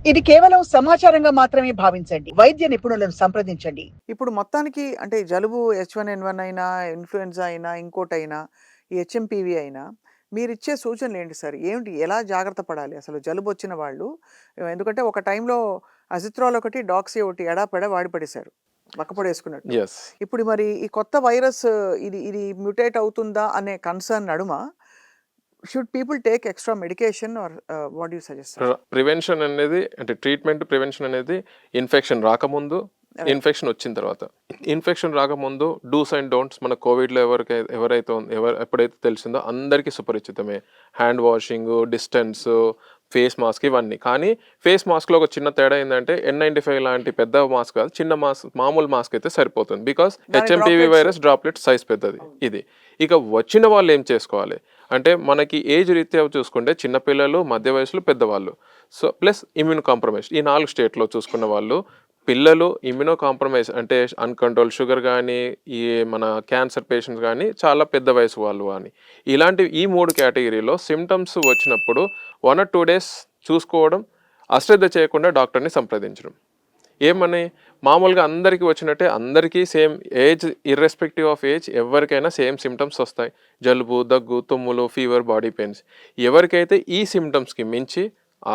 ఇది కేవలం సమాచారంగా మాత్రమే భావించండి. వైద్య నిపుణులను సంప్రదించండి. ఇప్పుడు మొత్తానికి అంటే జలుబు H1N1 అయినా, ఇన్‌ఫ్లుయెన్జా అయినా, ఇంకోటైనా, ఈ హెచ్ఎంపీవీ అయినా మీరిచ్చే సూచనలేంటి సార్? ఏమిటి? ఎలా జాగ్రత్త పడాలి అసలు జలుబొచ్చిన వాళ్ళు? ఎందుకంటే ఒక టైంలో అజిత్రాల్ ఒకటి, డాక్సీ ఒకటి ఎడాపెడా వాడి పడేశారు. వక్కపొడేసుకున్నట్టు. యెస్. ఇప్పుడు మరి ఈ కొత్త వైరస్ ఇది ఇది మ్యుటేట్ అవుతుందా అనే కన్సర్న్ నడుమ should people take extra medication or what do you suggest sir? Prevention అనేది అంటే ట్రీట్మెంట్ ప్రివెన్షన్ అనేది ఇన్ఫెక్షన్ రాకముందు, రైట్. ఇన్ఫెక్షన్ వచ్చిన తర్వాత. ఇన్ఫెక్షన్ రాకముందు డూస్ అండ్ డోంట్స్ మన కోవిడ్‌లో ఎప్పుడైతే తెలిసిందో అందరికీ సుపరిచితమే. Hand washing, distance, face mask ఇవన్నీ. కానీ ఫేస్ మాస్క్‌లో ఒక చిన్న తేడా ఏందంటే N95 లాంటి పెద్ద మాస్క్ కాదు. చిన్న మాస్క్, మామూలు మాస్క్ అయితే సరిపోతుంది. బికాజ్ దాని HMPV droplets virus droplet size పెద్దది ఇది. ఇక వచ్చిన వాళ్ళు ఏం చేసుకోవాలి అంటే మనకి ఏజ్ రీత్యా చూసుకుంటే చిన్నపిల్లలు, మధ్య వయసులో, పెద్దవాళ్ళు. సో ప్లస్ ఇమ్యూన్ కాంప్రమైజ్ ఈ 4 స్టేట్‌లో చూసుకున్న వాళ్ళు పిల్లలు ఇమ్యూనో కాంప్రమైజ్ అంటే అన్‌కంట్రోల్ షుగర్ గానీ, ఈ మన క్యాన్సర్ పేషెంట్స్ గానీ, చాలా పెద్ద వయసు వాళ్ళు గానీ, ఇలాంటివి ఈ 3 కేటగిరీలో సింప్టమ్స్ వచ్చినప్పుడు 1 ఆర్ 2 డేస్ చూసుకోవడం, అశ్రద్ధ చేయకుండా డాక్టర్‌ని సంప్రదించడం. ఏమని మామూలుగా అందరికీ వచ్చినట్టే అందరికీ same age irrespective of age ఎవరికైనా సేమ్ సిమ్టమ్స్ వస్తాయి. జలుబు, దగ్గు, తుమ్ములు, ఫీవర్, బాడీ పెయిన్స్. ఎవరికైతే ఈ సిమ్టమ్స్‌కి మించి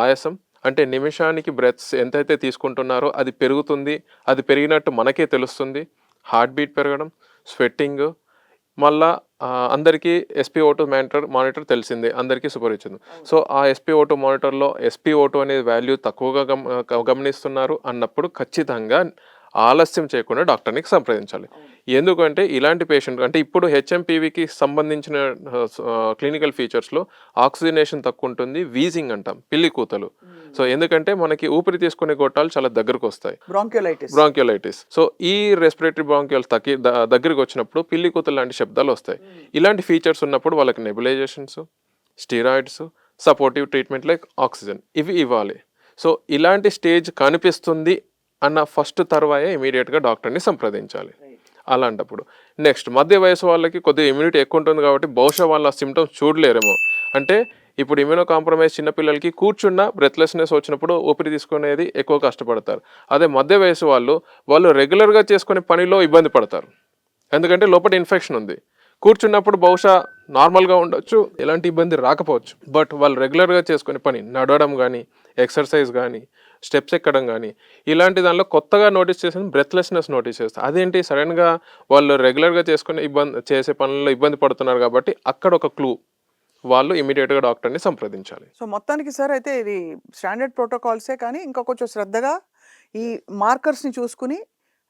ఆయాసం అంటే నిమిషానికి బ్రెత్స్ ఎంతైతే తీసుకుంటున్నారో అది పెరుగుతుంది. అది పెరిగినట్టు మనకే తెలుస్తుంది. హార్ట్ బీట్ పెరగడం, స్వెట్టింగు, మళ్ళా అందరికీ SpO2 మానిటర్ తెలిసిందే. అందరికీ సుపరిచితం. సో ఆ SpO2 మానిటర్‌లో SpO2 అనే వాల్యూ తక్కువగా గమనిస్తున్నారు అన్నప్పుడు ఖచ్చితంగా ఆలస్యం చేయకుండా డాక్టర్‌ని సంప్రదించాలి. ఎందుకంటే ఇలాంటి పేషెంట్ అంటే ఇప్పుడు హెచ్ఎంపీవీకి సంబంధించిన క్లినికల్ ఫీచర్స్‌లో ఆక్సిజనేషన్ తక్కువ ఉంటుంది. వీజింగ్ అంటాం. పిల్లి కూతలు. సో ఎందుకంటే మనకి ఊపిరి తీసుకునే గొట్టాలు చాలా దగ్గరకొస్తాయి. బ్రాంకియోలైటిస్. సో ఈ రెస్పిరేటరీ బ్రాంకియోల్స్ దగ్గరికి వచ్చినప్పుడు పిల్లి కూతలు లాంటి శబ్దాలు వస్తాయి. ఇలాంటి ఫీచర్స్ ఉన్నప్పుడు వాళ్ళకి nebulisations, steroids, supportive treatment like oxygen ఇవి ఇవ్వాలి. సో ఇలాంటి స్టేజ్ కనిపిస్తుంది అన్న ఫస్ట్ తర్వాయే ఇమీడియట్గా డాక్టర్ని సంప్రదించాలి. అలాంటప్పుడు నెక్స్ట్ మధ్య వయసు వాళ్ళకి కొద్దిగా ఇమ్యూనిటీ ఎక్కువ ఉంటుంది కాబట్టి బహుశా వాళ్ళ సిమ్టమ్స్ చూడలేరేమో. అంటే ఇప్పుడు ఇమ్యూనో కాంప్రమైజ్ చిన్నపిల్లలకి కూర్చున్న బ్రెత్లెస్నెస్ వచ్చినప్పుడు ఊపిరి తీసుకునేది ఎక్కువ కష్టపడతారు. అదే మధ్య వయసు వాళ్ళు రెగ్యులర్గా చేసుకునే పనిలో ఇబ్బంది పడతారు. ఎందుకంటే లోపల ఇన్ఫెక్షన్ ఉంది. కూర్చున్నప్పుడు బహుశా నార్మల్గా ఉండొచ్చు, ఎలాంటి ఇబ్బంది రాకపోవచ్చు. బట్ వాళ్ళు రెగ్యులర్గా చేసుకునే పని నడవడం కానీ, ఎక్సర్సైజ్ కానీ, స్టెప్స్ ఎక్కడం కానీ ఇలాంటి దానిలో కొత్తగా నోటీస్ చేసిన బ్రెత్లెస్నెస్ నోటీస్ చేస్తారు. అదేంటి సడన్గా వాళ్ళు రెగ్యులర్గా చేసే పనుల్లో ఇబ్బంది పడుతున్నారు కాబట్టి అక్కడ ఒక క్లూ. వాళ్ళు ఇమీడియట్గా డాక్టర్ని సంప్రదించాలి. సో మొత్తానికి సార్ అయితే ఇది స్టాండర్డ్ ప్రోటోకాల్సే కానీ ఇంకా కొంచెం శ్రద్ధగా ఈ మార్కర్స్‌ని చూసుకొని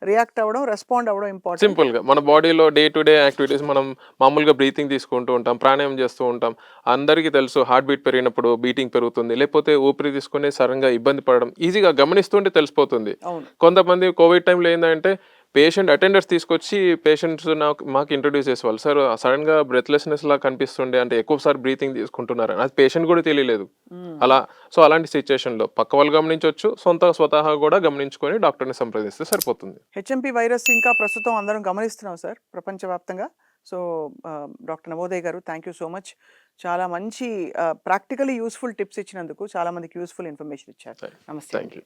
రియాక్ట్ అవ్వడం, రెస్పాండ్ అవ్వడం ఇంపార్టెంట్. సింపుల్గా మన బాడీలో డే టు డే యాక్టివిటీస్ మనం మామూలుగా బ్రీతింగ్ తీసుకుంటూ ఉంటాం, ప్రాణాయామం చేస్తూ ఉంటాం. అందరికీ తెలుసు హార్ట్ బీట్ పెరిగినప్పుడు బీటింగ్ పెరుగుతుంది, లేకపోతే ఊపిరి తీసుకుని సడన్గా ఇబ్బంది పడడం ఈజీగా గమనిస్తుంటే తెలిసిపోతుంది. అవును. కొంతమంది కోవిడ్ టైంలో ఏంటంటే పేషెంట్ అటెండర్స్ తీసుకొచ్చి పేషెంట్స్ మాకు ఇంట్రడ్యూస్ చేసేవాళ్ళు. సార్ సడన్గా బ్రెత్లెస్నెస్ లా కనిపిస్తుండే అంటే ఎక్కువసారి బ్రీతింగ్ తీసుకుంటున్నారు అది పేషెంట్ కూడా తెలియలేదు. అలా సో అలాంటి సిచ్యుయేషన్లో పక్క వాళ్ళు గమనించవచ్చు, స్వతహా కూడా గమనించుకొని డాక్టర్ని సంప్రదిస్తే సరిపోతుంది. హెచ్ఎంపీ వైరస్ ఇంకా ప్రస్తుతం అందరం గమనిస్తున్నాం సార్ ప్రపంచవ్యాప్తంగా. సో డాక్టర్ నవోదయ్ గారు థ్యాంక్ యూ సో మచ్. చాలా మంచి ప్రాక్టికలీ యూస్ఫుల్ టిప్స్ ఇచ్చినందుకు చాలా మందికి యూస్ఫుల్ ఇన్ఫర్మేషన్ ఇచ్చారు. నమస్తే. Thank you.